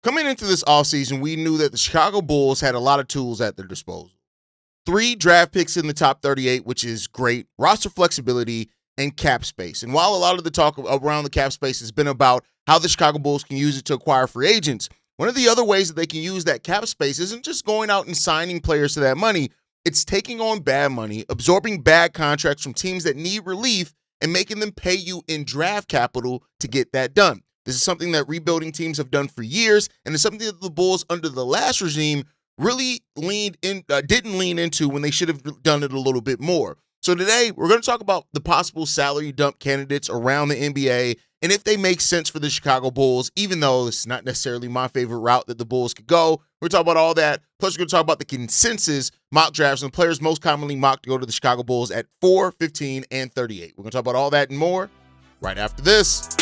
Coming into this offseason, we knew that the Chicago Bulls had a lot of tools at their disposal. 3 draft picks in the top 38, which is great, roster flexibility, and cap space. And while a lot of the talk around the cap space has been about how the Chicago Bulls can use it to acquire free agents, one of the other ways that they can use that cap space isn't just going out and signing players to that money. It's taking on bad money, absorbing bad contracts from teams that need relief, and making them pay you in draft capital to get that done. This is something that rebuilding teams have done for years, and it's something that the Bulls under the last regime really didn't lean into when they should have done it a little bit more. So today, we're going to talk about the possible salary dump candidates around the NBA and if they make sense for the Chicago Bulls, even though it's not necessarily my favorite route that the Bulls could go. We're going to talk about all that. Plus, we're going to talk about the consensus mock drafts and players most commonly mocked to go to the Chicago Bulls at 4, 15, and 38. We're going to talk about all that and more right after this.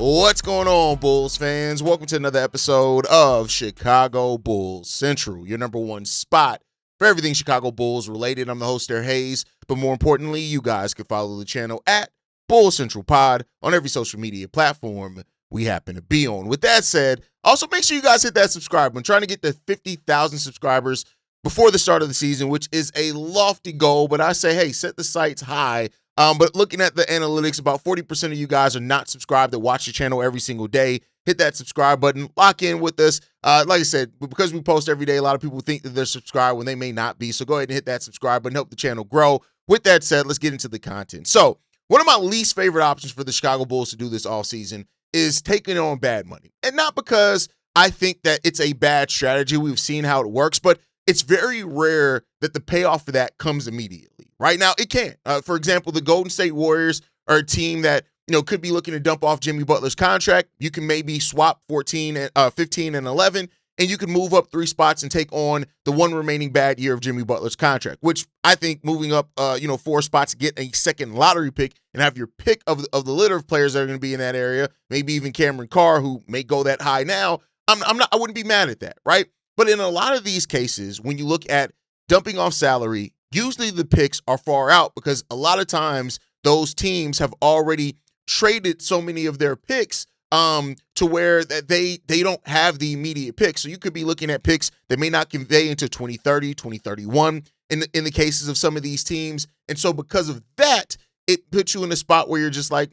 What's going on, Bulls fans? Welcome to another episode of Chicago Bulls Central, your number one spot for everything Chicago Bulls related. I'm the host there, Haize, but more importantly, you guys can follow the channel at Bulls Central Pod on every social media platform we happen to be on. With that said, also make sure you guys hit that subscribe. I'm trying to get to 50,000 subscribers before the start of the season, which is a lofty goal, but I say, hey, set the sights high. But looking at the analytics, about 40% of you guys are not subscribed that watch the channel every single day. Hit that subscribe button. Lock in with us. Like I said, because we post every day, a lot of people think that they're subscribed when they may not be. So go ahead and hit that subscribe button, help the channel grow. With that said, let's get into the content. So one of my least favorite options for the Chicago Bulls to do this all season is taking on bad money. And not because I think that it's a bad strategy. We've seen how it works, but it's very rare that the payoff for that comes immediately. Right now, it can. For example, the Golden State Warriors are a team that could be looking to dump off Jimmy Butler's contract. You can maybe swap 15 and 11, and you can move up 3 spots and take on the one remaining bad year of Jimmy Butler's contract, which I think moving up 4 spots to get a second lottery pick and have your pick of the litter of players that are going to be in that area, maybe even Cameron Carr, who may go that high now. I wouldn't be mad at that, right? But in a lot of these cases, when you look at dumping off salary, usually the picks are far out because a lot of times those teams have already traded so many of their picks to where that they don't have the immediate picks. So you could be looking at picks that may not convey into 2030, 2031 in the cases of some of these teams. And so because of that, it puts you in a spot where you're just like,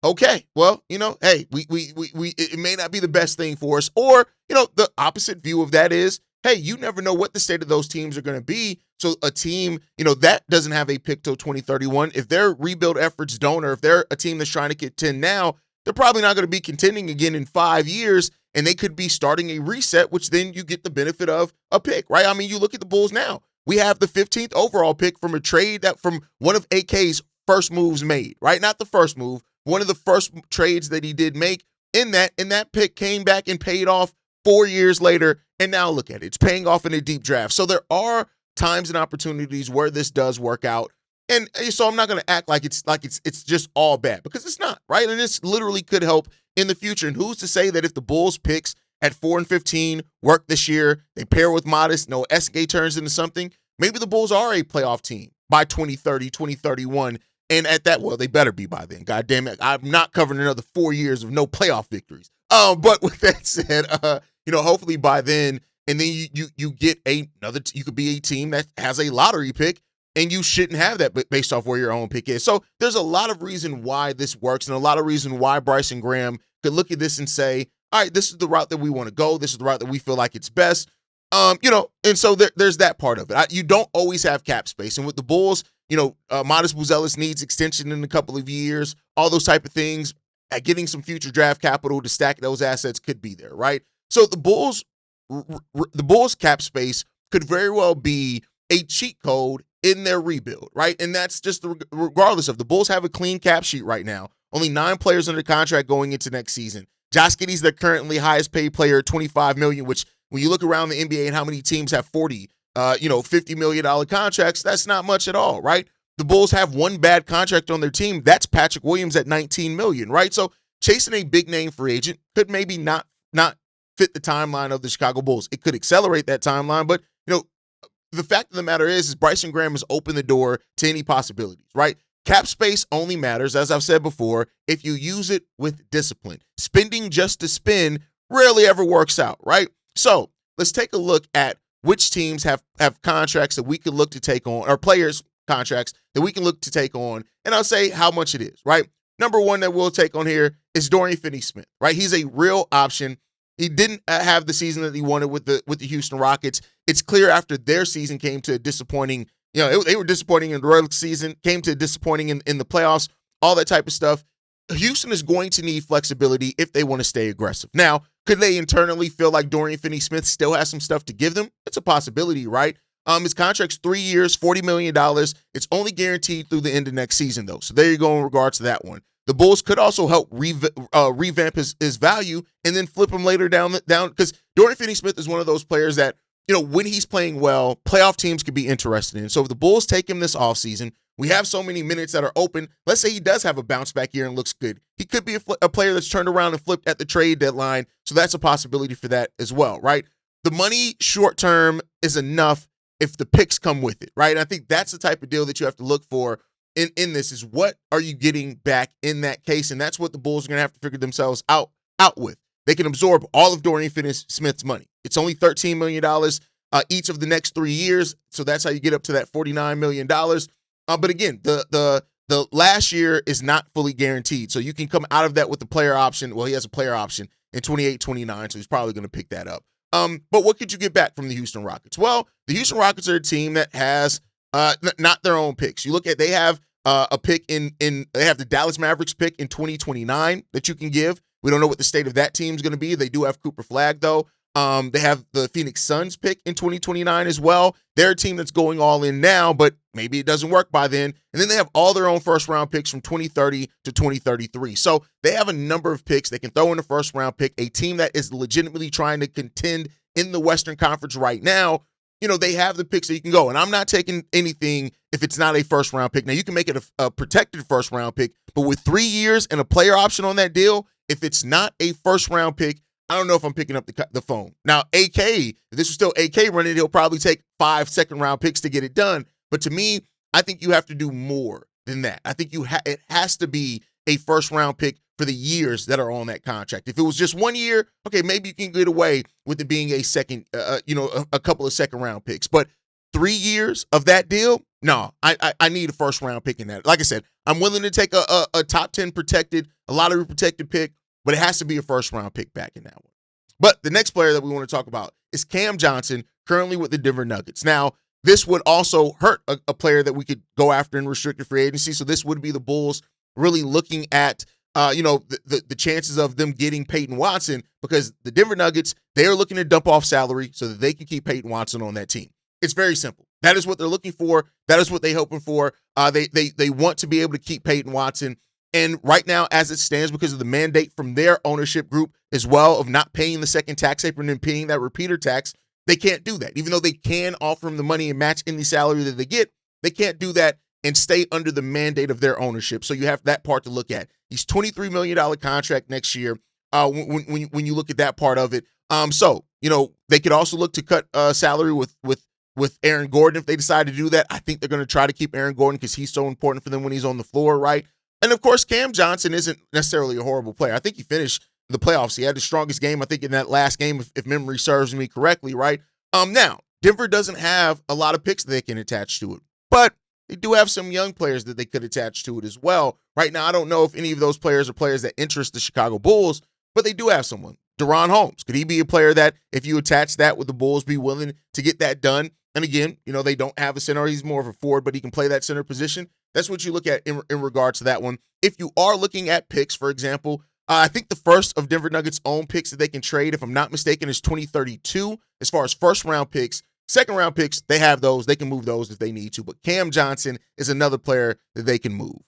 okay, well, hey, we it may not be the best thing for us. Or, the opposite view of that is, hey, you never know what the state of those teams are going to be. So a team, that doesn't have a pick till 2031. If their rebuild efforts don't, or if they're a team that's trying to contend now, they're probably not going to be contending again in 5 years, and they could be starting a reset, which then you get the benefit of a pick, right? I mean, you look at the Bulls now. We have the 15th overall pick from a trade that from one of AK's first moves made, right? Not the first move, one of the first trades that he did make and that pick came back and paid off 4 years later, and now look at it. It's paying off in a deep draft. So there are times and opportunities where this does work out. And so I'm not going to act like it's just all bad, because it's not, right? And this literally could help in the future. And who's to say that if the Bulls picks at 4 and 15 work this year, they pair with Modest, SK turns into something, maybe the Bulls are a playoff team by 2030, 2031. And at that, well, they better be by then. God damn it. I'm not covering another 4 years of no playoff victories. But with that said, hopefully by then, and then you get you could be a team that has a lottery pick, and you shouldn't have that based off where your own pick is. So there's a lot of reason why this works, and a lot of reason why Bryson Graham could look at this and say, all right, this is the route that we want to go. This is the route that we feel like it's best. And so there's that part of it. You don't always have cap space. And with the Bulls, Modest Buzelis needs extension in a couple of years, all those type of things. Getting some future draft capital to stack those assets could be there, right? So the Bulls cap space could very well be a cheat code in their rebuild, right? And that's just regardless of the Bulls have a clean cap sheet right now. Only 9 players under contract going into next season. Josh Giddey's the currently highest paid player at $25 million, which When you look around the NBA and how many teams have $50 million contracts, that's not much at all, right? The Bulls have one bad contract on their team. That's Patrick Williams at $19 million, right? So chasing a big name free agent could maybe not fit the timeline of the Chicago Bulls. It could accelerate that timeline, but the fact of the matter is Bryson Graham has opened the door to any possibilities, right? Cap space only matters, as I've said before, if you use it with discipline. Spending just to spend rarely ever works out, right? So let's take a look at which teams have contracts that we could look to take on, or players' contracts that we can look to take on, and I'll say how much it is, right? Number one that we'll take on here is Dorian Finney-Smith, right? He's a real option. He didn't have the season that he wanted with the Houston Rockets. It's clear after their season came to a disappointing, they were disappointing in the regular season, came to disappointing in the playoffs, all that type of stuff. Houston is going to need flexibility if they want to stay aggressive. Now, could they internally feel like Dorian Finney-Smith still has some stuff to give them? It's a possibility, right? His contract's 3 years, $40 million. It's only guaranteed through the end of next season, though. So there you go in regards to that one. The Bulls could also help revamp his value and then flip him later down because Dorian Finney-Smith is one of those players that, when he's playing well, playoff teams could be interested in. So if the Bulls take him this offseason, we have so many minutes that are open. Let's say he does have a bounce back year and looks good. He could be a player that's turned around and flipped at the trade deadline. So that's a possibility for that as well, right? The money short term is enough if the picks come with it, right? And I think that's the type of deal that you have to look for in this is what are you getting back in that case? And that's what the Bulls are going to have to figure themselves out with. They can absorb all of Dorian Finney-Smith's money. It's only $13 million each of the next 3 years. So that's how you get up to that $49 million. But again, the last year is not fully guaranteed. So you can come out of that with the player option. Well, he has a player option in 28-29, so he's probably going to pick that up. But what could you get back from the Houston Rockets? Well, the Houston Rockets are a team that has not their own picks. You look at, they have a pick they have the Dallas Mavericks pick in 2029 that you can give. We don't know what the state of that team is going to be. They do have Cooper Flagg, though. They have the Phoenix Suns pick in 2029 as well. They're a team that's going all in now, but maybe it doesn't work by then. And then they have all their own first-round picks from 2030 to 2033. So they have a number of picks they can throw in a first-round pick. A team that is legitimately trying to contend in the Western Conference right now, they have the picks that you can go. And I'm not taking anything if it's not a first-round pick. Now, you can make it a protected first-round pick, but with 3 years and a player option on that deal, if it's not a first-round pick, I don't know if I'm picking up the phone. Now, AK, if this was still AK running, he'll probably take 5 second-round picks to get it done. But to me, I think you have to do more than that. I think it has to be a first-round pick for the years that are on that contract. If it was just 1 year, okay, maybe you can get away with it being a second, a couple of second-round picks. But 3 years of that deal, no, I need a first-round pick in that. Like I said, I'm willing to take a top 10 protected, a lottery protected pick, but it has to be a first-round pick back in that one. But the next player that we want to talk about is Cam Johnson, currently with the Denver Nuggets. Now, this would also hurt a player that we could go after in restricted free agency. So this would be the Bulls really looking at, the chances of them getting Peyton Watson, because the Denver Nuggets, they're looking to dump off salary so that they can keep Peyton Watson on that team. It's very simple. That is what they're looking for. That is what they're hoping for. They want to be able to keep Peyton Watson. And right now, as it stands, because of the mandate from their ownership group as well of not paying the second tax apron and paying that repeater tax, they can't do that. Even though they can offer him the money and match any salary that they get, they can't do that and stay under the mandate of their ownership. So you have that part to look at. He's $23 million contract next year when you look at that part of it. So they could also look to cut salary with Aaron Gordon if they decide to do that. I think they're going to try to keep Aaron Gordon because he's so important for them when he's on the floor, right? And, of course, Cam Johnson isn't necessarily a horrible player. I think he finished the playoffs. He had the strongest game, I think, in that last game, if memory serves me correctly, right? Now, Denver doesn't have a lot of picks that they can attach to it, but they do have some young players that they could attach to it as well. Right now, I don't know if any of those players are players that interest the Chicago Bulls, but they do have someone. DeRozan Holmes. Could he be a player that, if you attach that with the Bulls, be willing to get that done? And again, they don't have a center. He's more of a forward, but he can play that center position. That's what you look at in regards to that one. If you are looking at picks, for example, I think the first of Denver Nuggets' own picks that they can trade, if I'm not mistaken, is 2032 as far as first-round picks. Second-round picks, they have those. They can move those if they need to. But Cam Johnson is another player that they can move.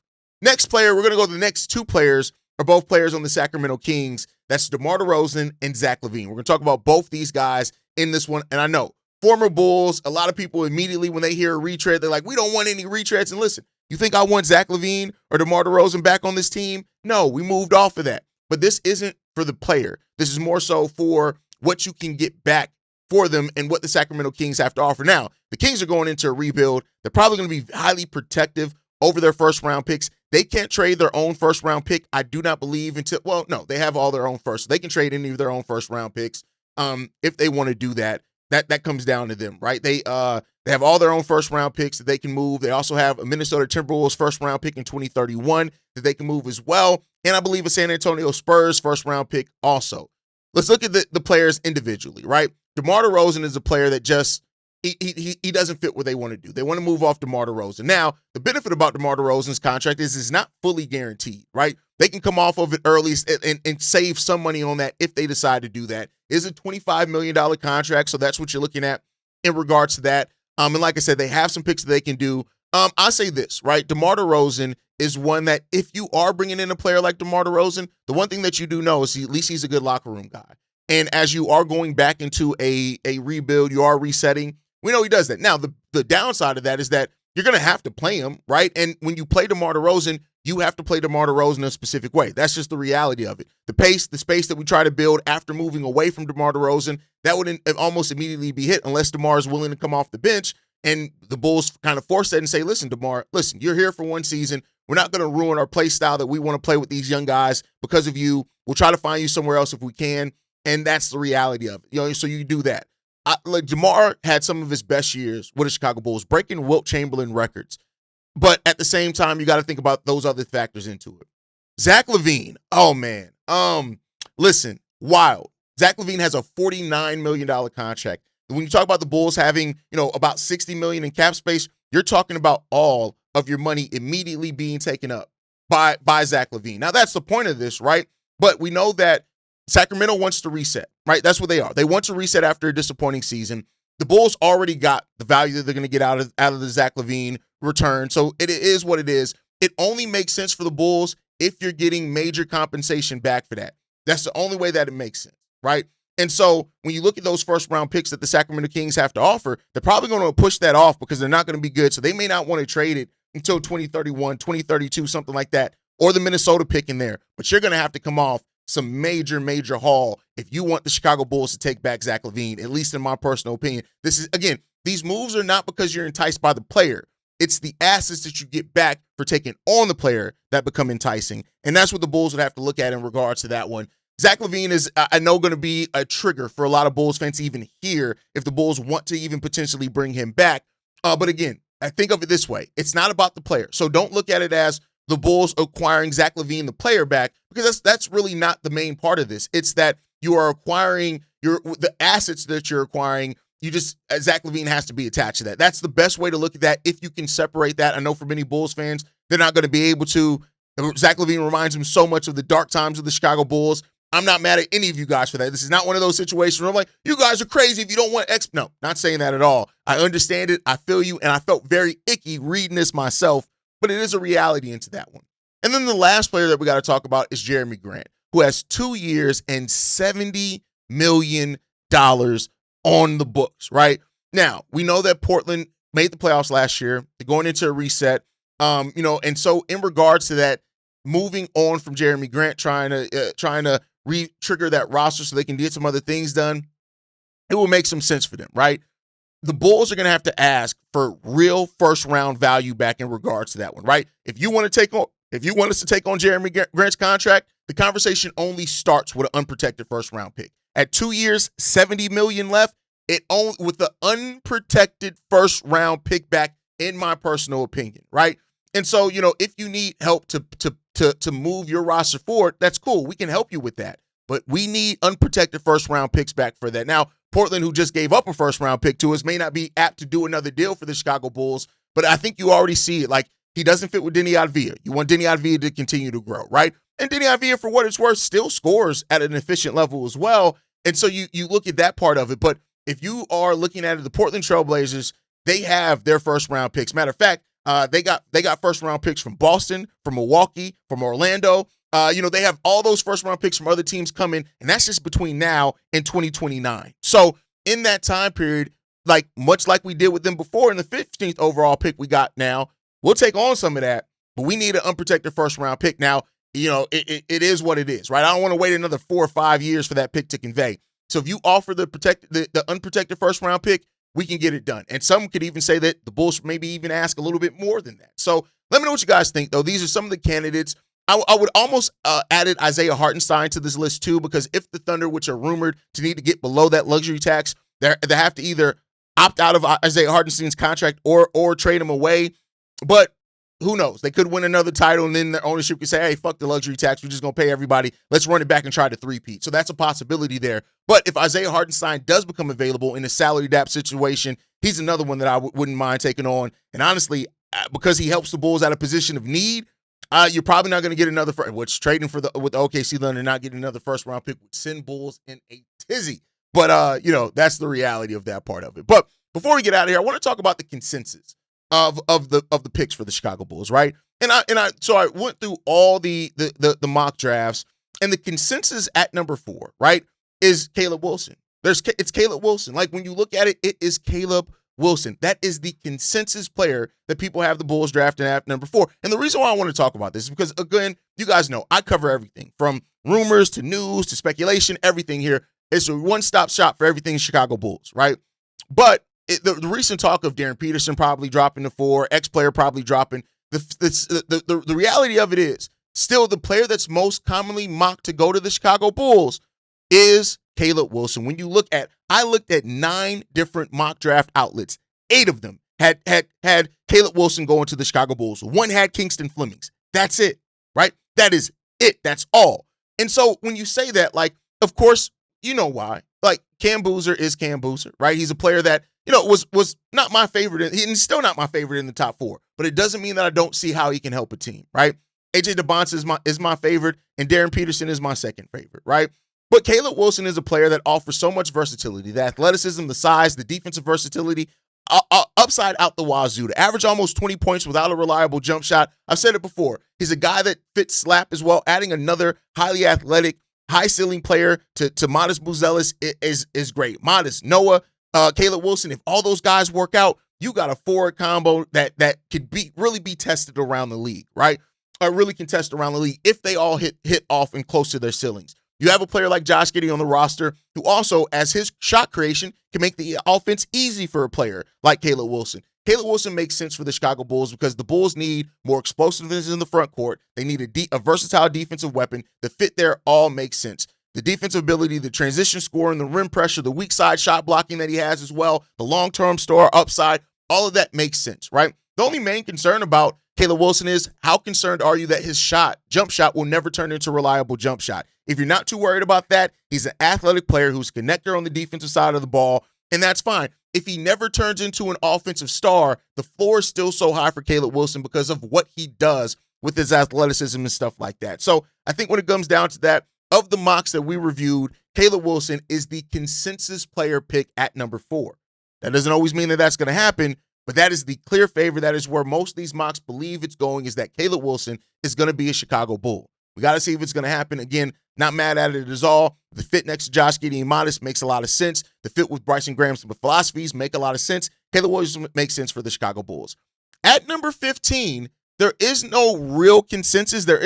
Next player, we're going to go to the next two players, are both players on the Sacramento Kings. That's DeMar DeRozan and Zach LaVine. We're going to talk about both these guys in this one. And I know former Bulls, a lot of people immediately when they hear a retread, they're like, we don't want any retreads. And listen, you think I want Zach LaVine or DeMar DeRozan back on this team? No, we moved off of that. But this isn't for the player. This is more so for what you can get back for them and what the Sacramento Kings have to offer. Now, the Kings are going into a rebuild. They're probably going to be highly protective over their first-round picks. They can't trade their own first-round pick, I do not believe, until, well, no, they have all their own first. So they can trade any of their own first-round picks if they want to do that. That comes down to them, right? They have all their own first-round picks that they can move. They also have a Minnesota Timberwolves first-round pick in 2031 that they can move as well. And I believe a San Antonio Spurs first-round pick also. Let's look at the players individually, right? DeMar DeRozan is a player that just, he doesn't fit what they want to do. They want to move off DeMar DeRozan. Now, the benefit about DeMar DeRozan's contract is it's not fully guaranteed, right? They can come off of it early and save some money on that if they decide to do that. It's a $25 million contract, so that's what you're looking at in regards to that. And like I said, they have some picks that they can do. I say this, right? DeMar DeRozan is one that if you are bringing in a player like DeMar DeRozan, the one thing that you do know is at least he's a good locker room guy. And as you are going back into a rebuild, you are resetting, we know he does that. Now, the downside of that is that you're going to have to play him, right? And when you play DeMar DeRozan, you have to play DeMar DeRozan in a specific way. That's just the reality of it. The pace, the space that we try to build after moving away from DeMar DeRozan, that would almost immediately be hit unless DeMar is willing to come off the bench. And the Bulls kind of force that and say, listen, DeMar, listen, you're here for one season. We're not going to ruin our play style that we want to play with these young guys because of you. We'll try to find you somewhere else if we can. And that's the reality of it. So you do that. Like DeMar had some of his best years with the Chicago Bulls, breaking Wilt Chamberlain records. But at the same time, you got to think about those other factors into it. Zach LaVine, oh man. Listen, wild. Zach LaVine has a $49 million contract. When you talk about the Bulls having, about $60 million in cap space, you're talking about all of your money immediately being taken up by Zach LaVine. Now, that's the point of this, right? But we know that Sacramento wants to reset, right? That's what they are. They want to reset after a disappointing season. The Bulls already got the value that they're going to get out of the Zach LaVine return. So it is what it is. It only makes sense for the Bulls if you're getting major compensation back for that. That's the only way that it makes sense, right? And so when you look at those first-round picks that the Sacramento Kings have to offer, they're probably going to push that off because they're not going to be good. So they may not want to trade it until 2031, 2032, something like that, or the Minnesota pick in there. But you're going to have to come off some major haul if you want the Chicago Bulls to take back Zach LaVine, at least in my personal opinion. This is, again, these moves are not because you're enticed by the player. It's the assets that you get back for taking on the player that become enticing. And that's what the Bulls would have to look at in regards to that one. Zach LaVine is, I know, going to be a trigger for a lot of Bulls fans to even hear if the Bulls want to even potentially bring him back. But again, I think of it this way. It's not about the player. So don't look at it as the Bulls acquiring Zach LaVine, the player, back, because that's really not the main part of this. It's that you are acquiring the assets that you're acquiring. Zach LaVine has to be attached to that. That's the best way to look at that. If you can separate that, I know for many Bulls fans, they're not going to be able to. Zach LaVine reminds them so much of the dark times of the Chicago Bulls. I'm not mad at any of you guys for that. This is not one of those situations where I'm like, you guys are crazy if you don't want X. No, not saying that at all. I understand it. I feel you. And I felt very icky reading this myself, but it is a reality into that one. And then the last player that we got to talk about is Jerami Grant, who has 2 years and $70 million on the books, right? Now, we know that Portland made the playoffs last year. They're going into a reset. And so in regards to that, moving on from Jerami Grant, trying to re-trigger that roster so they can get some other things done, it will make some sense for them, right? The Bulls are going to have to ask for real first-round value back in regards to that one, right? If you want us to take on Jerami Grant's contract, the conversation only starts with an unprotected first-round pick. At 2 years, $70 million left, with the unprotected first-round pick back, in my personal opinion, right? And so, if you need help to move your roster forward, that's cool. We can help you with that. But we need unprotected first-round picks back for that. Now, Portland, who just gave up a first-round pick to us, may not be apt to do another deal for the Chicago Bulls, but I think you already see it. Like, he doesn't fit with Denny Avdija. You want Denny Avdija to continue to grow, right? And Denny Avdija, for what it's worth, still scores at an efficient level as well. And so you look at that part of it. But if you are looking at it, the Portland Trailblazers, they have their first-round picks. Matter of fact, they got first-round picks from Boston, from Milwaukee, from Orlando. They have all those first-round picks from other teams coming, and that's just between now and 2029. So in that time period, like much like we did with them before in the 15th overall pick we got now, we'll take on some of that, but we need an unprotected first round pick. Now, it is what it is, right? I don't want to wait another 4 or 5 years for that pick to convey. So if you offer the unprotected first round pick, we can get it done. And some could even say that the Bulls maybe even ask a little bit more than that. So let me know what you guys think, though. These are some of the candidates. I would almost added Isaiah Hartenstein to this list too, because if the Thunder, which are rumored to need to get below that luxury tax, they have to either opt out of Isaiah Hartenstein's contract or trade him away. But who knows? They could win another title, and then their ownership could say, hey, fuck the luxury tax. We're just going to pay everybody. Let's run it back and try to three-peat. So that's a possibility there. But if Isaiah Hartenstein does become available in a salary cap situation, he's another one that I wouldn't mind taking on. And honestly, because he helps the Bulls out of position of need, you're probably not going to get another which trading with the OKC Thunder and not getting another first-round pick would send Bulls in a tizzy. But, that's the reality of that part of it. But before we get out of here, I want to talk about the consensus of the picks for the Chicago Bulls, right? So I went through all the mock drafts, and the consensus at number 4, right, is Caleb Wilson. It's Caleb Wilson. Like, when you look at it, it is Caleb Wilson. That is the consensus player that people have the Bulls drafting at number 4. And the reason why I want to talk about this is because, again, you guys know I cover everything from rumors to news to speculation. Everything here is a one-stop shop for everything Chicago Bulls, right? But the recent talk of Darren Peterson probably dropping to 4, ex-player probably dropping, the reality of it is still the player that's most commonly mocked to go to the Chicago Bulls is Caleb Wilson. When you look at, I looked at 9 different mock draft outlets. 8 of them had Caleb Wilson going to the Chicago Bulls. 1 had Kingston Flemings. That's it, right? That is it. That's all. And so when you say that, like, of course, you know why. Like, Cam Boozer is Cam Boozer, right? He's a player that, was not my favorite. And he's still not my favorite in the top 4. But it doesn't mean that I don't see how he can help a team, right? AJ DeBonce is my favorite, and Darren Peterson is my second favorite, right? But Caleb Wilson is a player that offers so much versatility, the athleticism, the size, the defensive versatility, upside out the wazoo, to average almost 20 points without a reliable jump shot. I've said it before. He's a guy that fits slap as well. Adding another highly athletic, high-ceiling player to Modest Buzelis is great. Modest, Noah, Caleb Wilson, if all those guys work out, you got a forward combo that could really be tested around the league, right? Or really can test around the league if they all hit off and close to their ceilings. You have a player like Josh Giddey on the roster who also, as his shot creation, can make the offense easy for a player like Caleb Wilson. Caleb Wilson makes sense for the Chicago Bulls because the Bulls need more explosiveness in the front court. They need a versatile defensive weapon. The fit there all makes sense. The defensive ability, the transition scoring, the rim pressure, the weak side shot blocking that he has as well, the long-term star upside, all of that makes sense, right? The only main concern about Caleb Wilson is how concerned are you that his jump shot will never turn into a reliable jump shot? If you're not too worried about that, he's an athletic player who's a connector on the defensive side of the ball, and that's fine. If he never turns into an offensive star, the floor is still so high for Caleb Wilson because of what he does with his athleticism and stuff like that. So I think when it comes down to that, of the mocks that we reviewed, Caleb Wilson is the consensus player pick at number 4. That doesn't always mean that that's going to happen, but that is the clear favor. That is where most of these mocks believe it's going, is that Caleb Wilson is going to be a Chicago Bull. We got to see if it's going to happen. Again, not mad at it at all. The fit next to Josh Giddey and Modest makes a lot of sense. The fit with Bryson Graham's philosophies make a lot of sense. Caleb Wilson makes sense for the Chicago Bulls. At number 15, there is no real consensus. There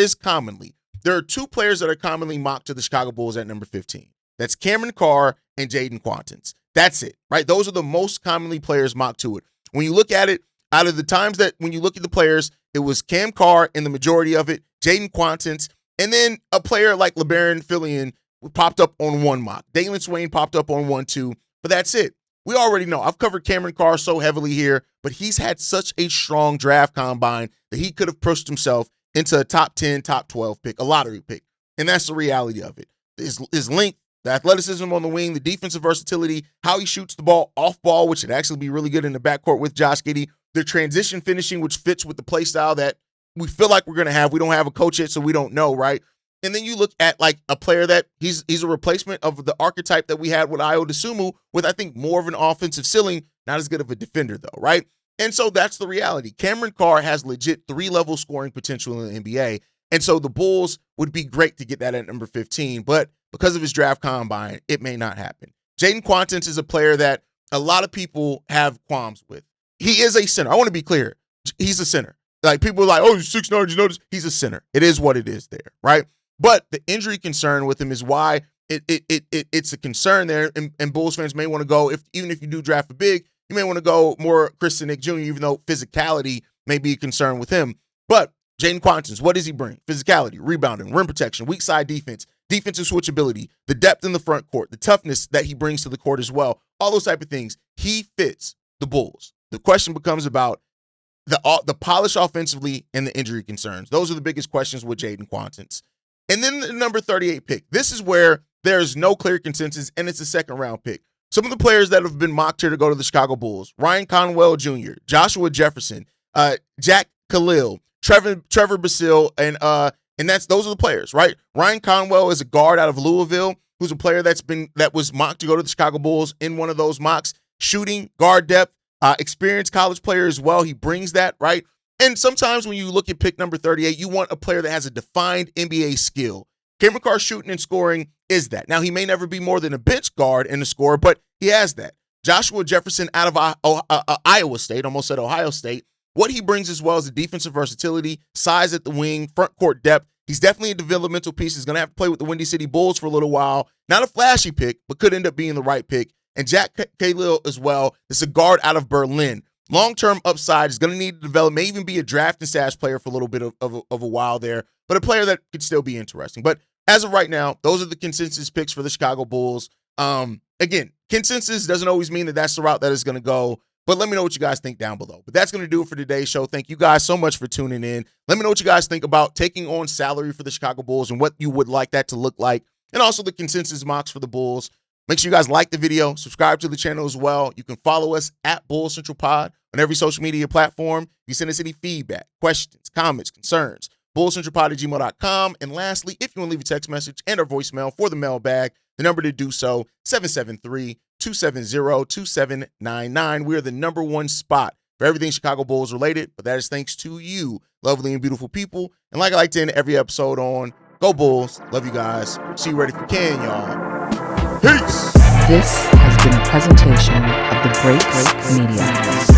are 2 players that are commonly mocked to the Chicago Bulls at number 15. That's Cameron Carr and Jaden Quantins. That's it, right? Those are the most commonly players mocked to it. When you look at it, out of the times that when you look at the players, it was Cam Carr in the majority of it, Jaden Quantins, and then a player like LeBaron Fillion popped up on 1 mock. Dalen Swain popped up on 1, too, but that's it. We already know. I've covered Cameron Carr so heavily here, but he's had such a strong draft combine that he could have pushed himself into a top 10, top 12 pick, a lottery pick. And that's the reality of it. His length, the athleticism on the wing, the defensive versatility, how he shoots the ball off ball, which would actually be really good in the backcourt with Josh Giddey, the transition finishing, which fits with the play style that we feel like we're going to have. We don't have a coach yet, so we don't know, right? And then you look at like a player that he's a replacement of the archetype that we had with Ayo Dosunmu, with I think more of an offensive ceiling, not as good of a defender though, right? And so that's the reality. Cameron Carr has legit 3-level scoring potential in the NBA. And so the Bulls would be great to get that at number 15, but because of his draft combine, it may not happen. Jaden Quantins is a player that a lot of people have qualms with. He is a center. I want to be clear. He's a center. Like, people are like, oh, he's 6'9", you notice? He's a center. It is what it is there, right? But the injury concern with him is why it's a concern there, and Bulls fans may want to go, even if you do draft a big, you may want to go more Chris Nick Jr., even though physicality may be a concern with him. But Jaden Quantins, what does he bring? Physicality, rebounding, rim protection, weak side defense, defensive switchability, the depth in the front court, the toughness that he brings to the court as well, all those type of things. He fits the Bulls. The question becomes about the polish offensively and the injury concerns. Those are the biggest questions with Jaden Quantins. And then the number 38 pick. This is where there's no clear consensus, and it's a second-round pick. Some of the players that have been mocked here to go to the Chicago Bulls: Ryan Conwell Jr., Joshua Jefferson, Jack Khalil, Trevor Basile, and those are the players, right? Ryan Conwell is a guard out of Louisville, who's a player that was mocked to go to the Chicago Bulls in one of those mocks. Shooting, guard depth, experienced college player as well. He brings that, right? And sometimes when you look at pick number 38, you want a player that has a defined NBA skill. Cameron Carr shooting and scoring is that. Now, he may never be more than a bench guard and a scorer, but he has that. Joshua Jefferson out of Iowa State, almost said Ohio State. What he brings as well is the defensive versatility, size at the wing, front court depth. He's definitely a developmental piece. He's going to have to play with the Windy City Bulls for a little while. Not a flashy pick, but could end up being the right pick. And Jack Khalil as well. This is a guard out of Berlin. Long-term upside, is going to need to develop, may even be a draft and stash player for a little bit of a while there, but a player that could still be interesting. But as of right now, those are the consensus picks for the Chicago Bulls. Again, consensus doesn't always mean that that's the route that is going to go, but let me know what you guys think down below. But that's going to do it for today's show. Thank you guys so much for tuning in. Let me know what you guys think about taking on salary for the Chicago Bulls and what you would like that to look like, and also the consensus mocks for the Bulls. Make sure you guys like the video, subscribe to the channel as well. You can follow us at Bulls Central Pod on every social media platform. You send us any feedback, questions, comments, concerns, bullcentralpod@gmail.com. And lastly, if you want to leave a text message and or voicemail for the mailbag, the number to do so, 773-270-2799. We are the #1 spot for everything Chicago Bulls related, but that is thanks to you, lovely and beautiful people. And like I like to end every episode on, go Bulls. Love you guys. See you right if you can, y'all. Peace. This has been a presentation of the Break Media.